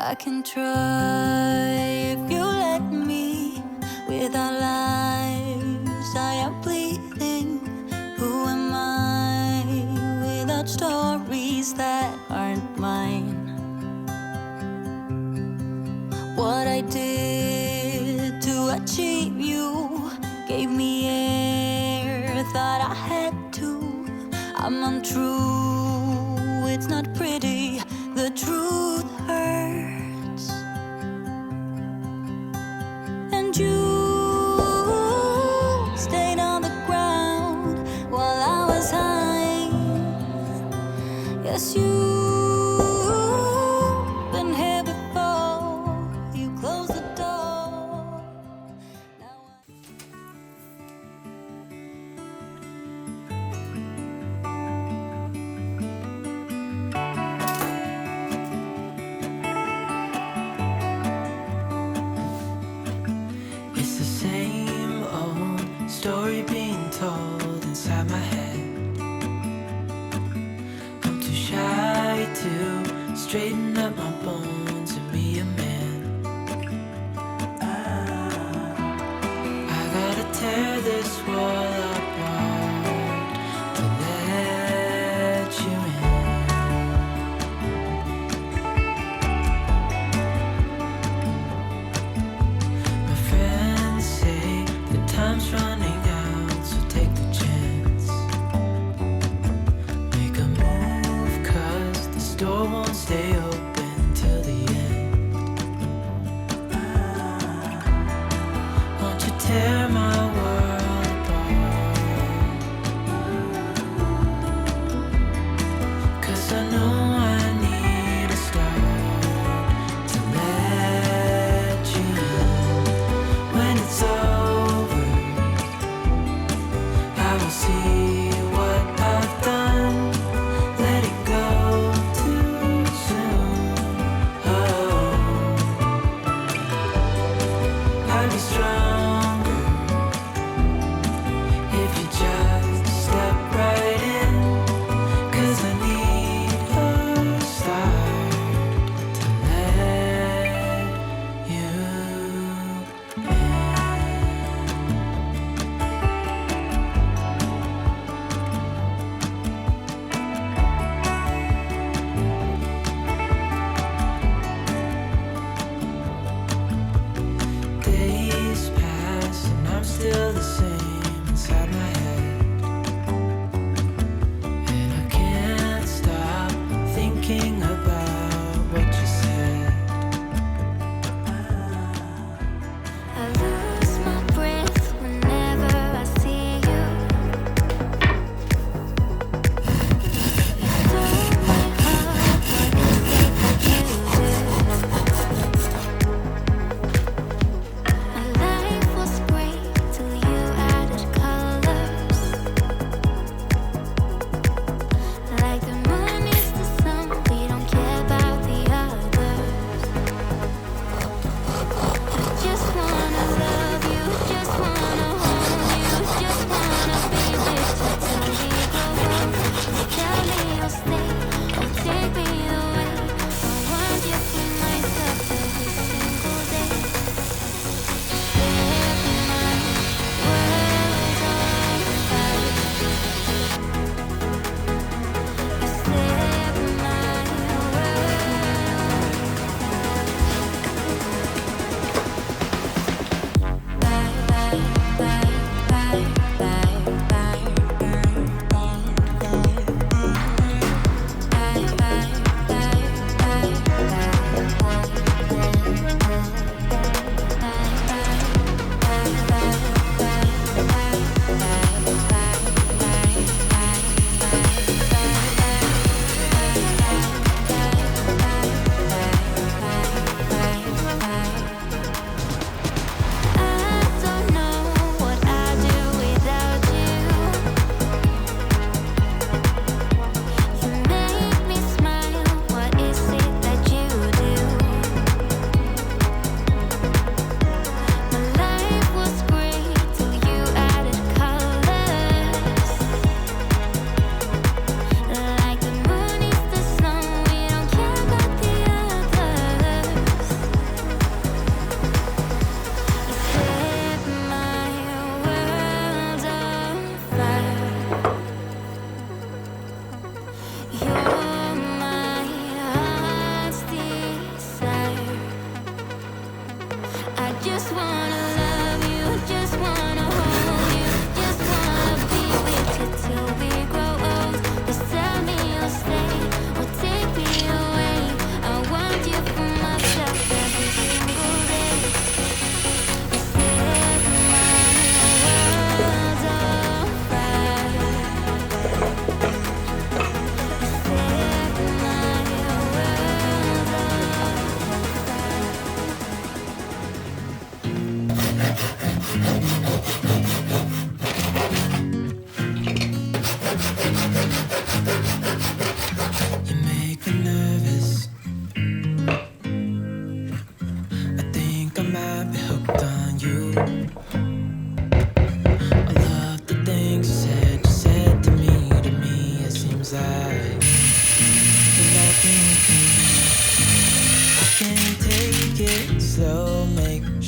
I can try if you let me. With our lives I am bleeding. Who am I without stories that aren't mine? What I did to achieve you gave me air, thought I had to. I'm untrue, it's not pretty, the truth hurts. And you stayed on the ground while I was high. Yes, you've been here before, you closed the door. It's the same old story being told inside my head. I'm too shy to straighten up my bones and be a man. I gotta tear this wall apart to let you in. My friends say that time's running out, so take the chance. Make a move, 'cause the store won't stay open till the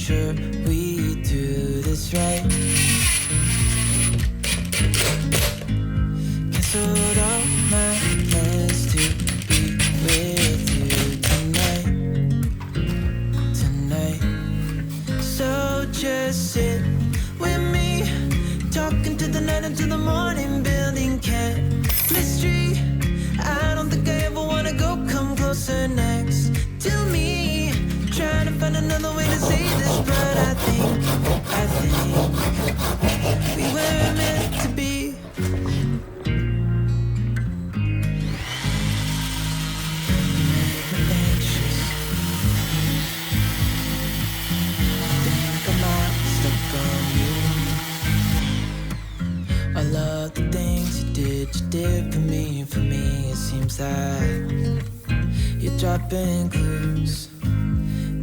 sure we do this right. Canceled all my plans to be with you tonight. So just sit with me, talking to the night until the morning, building chemistry. I don't think I ever wanna go come closer next to me. Trying to find another way to say this, but I think we were meant to be. Make me anxious. I think I might stuck on you. I love the things you did for me. For me, it seems like you're dropping clues.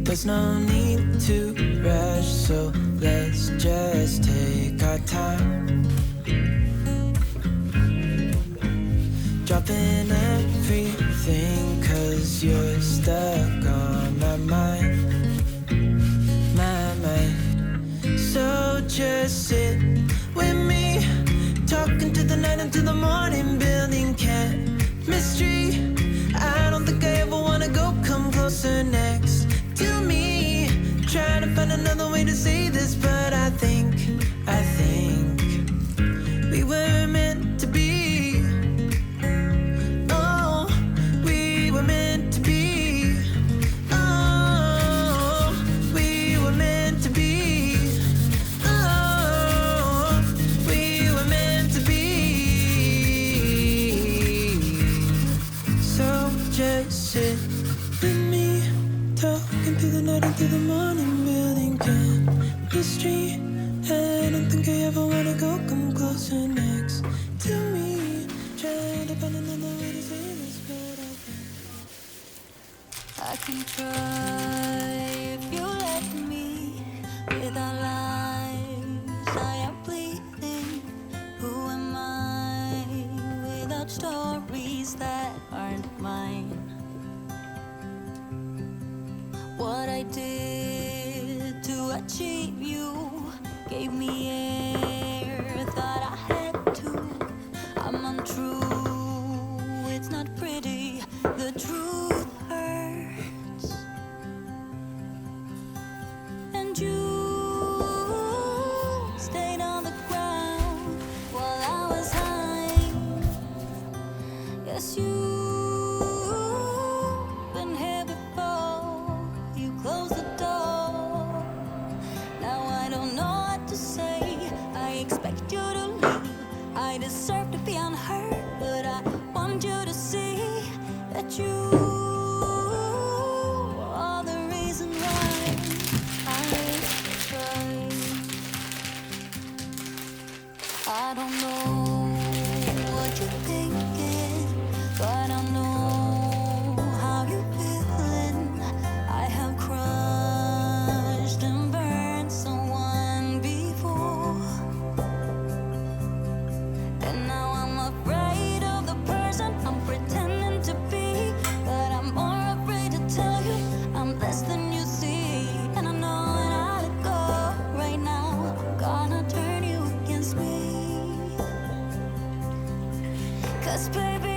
There's no need to rush, so let's just take our time. Dropping everything, 'cause you're stuck on my mind. So just sit with me, talking to the night until the morning, building chemistry. I don't think I ever wanna go come closer next to me. Trying to find another way to say this, but I think we were meant to be. Oh, we were meant to be. Oh, we were meant to be. Oh, we were meant to be. So just sit with me, talking through the night into the morning, building chemistry. I don't think I ever wanna go come closer next to me. Trying to find another way to say this, but I can try if you let me. With our lives, I am bleeding. Who am I without stories that aren't mine? What I did to achieve you gave me air, thought I had to. I'm untrue, it's not pretty, the truth hurts. And you stayed on the ground while I was high. Yes, you've been here before, you closed the door. Now I don't know what to say, I expect you to leave. I deserve to be unheard, but I want you to see that you are the reason why I try. I don't know what you're thinking, but I know how you're feeling. I have crushed and burned someone before, and now I'm afraid of the person I'm pretending to be. But I'm more afraid to tell you I'm less than you see. And I know when I let go right now, I'm gonna turn you against me. 'Cause baby,